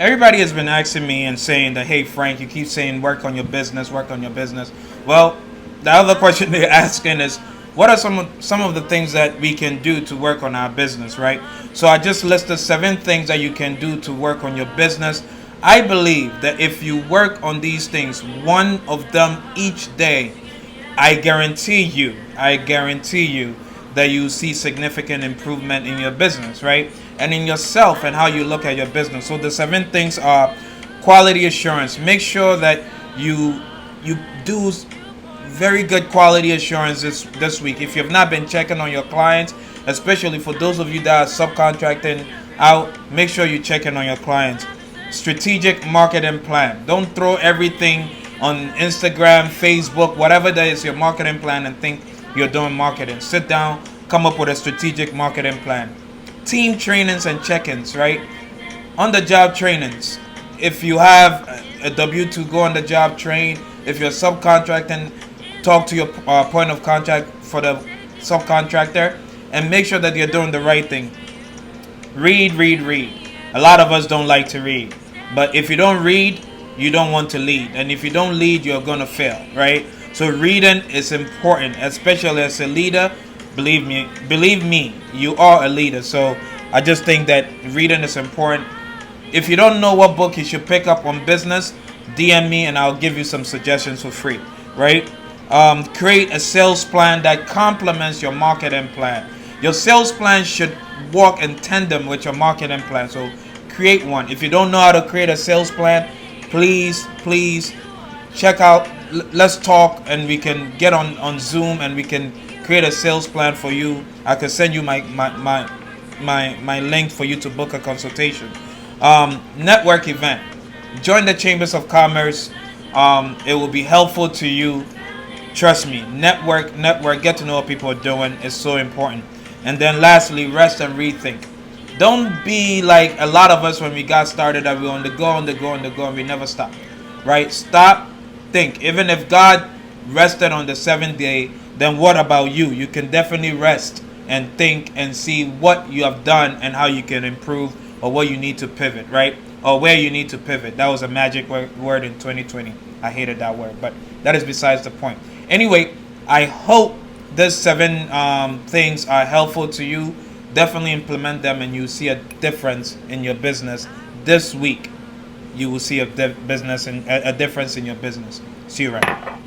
Everybody has been asking me and saying that, hey, Frank, you keep saying work on your business, work on your business. Well, the other question they're asking is, what are some of the things that we can do to work on our business, right? So I just listed 7 things that you can do to work on your business. I believe that if you work on these things, one of them each day, I guarantee you that you see significant improvement in your business, right? And in yourself and how you look at your business. So the 7 things are quality assurance. Make sure that you do very good quality assurance this week. If you've not been checking on your clients, especially for those of you that are subcontracting out, make sure you're checking on your clients. Strategic marketing plan. Don't throw everything on Instagram, Facebook, whatever that is your marketing plan and think you're doing marketing. Sit down, come up with a strategic marketing plan. Team trainings and check-ins, right? On the job trainings. If you have a W2, go on the job train. If you're subcontracting, talk to your point of contact for the subcontractor and make sure that you're doing the right thing. Read, read, read. A lot of us don't like to read. But if you don't read, you don't want to lead. And if you don't lead, you're going to fail, right? So reading is important, especially as a leader. Believe me, you are a leader. So I just think that reading is important. If you don't know what book you should pick up on business, DM me and I'll give you some suggestions for free, right? Create a sales plan that complements your marketing plan. Your sales plan should walk in tandem with your marketing plan. So create one. If you don't know how to create a sales plan, please check out. Let's talk and we can get on Zoom and we can create a sales plan for you. I can send you my link for you to book a consultation. Network event. Join the Chambers of Commerce. It will be helpful to you. Trust me. Network. Get to know what people are doing. It's so important. And then lastly, rest and rethink. Don't be like a lot of us when we got started that we're on the go, and we never stop. Right? Stop, think. Even if God rested on the 7th day, then what about you? You can definitely rest and think and see what you have done and how you can improve or what you need to pivot, right? Or where you need to pivot. That was a magic word in 2020. I hated that word, but that is besides the point. Anyway, I hope these 7 things are helpful to you. Definitely implement them and you see a difference in your business this week. You will see a difference in your business. See you around.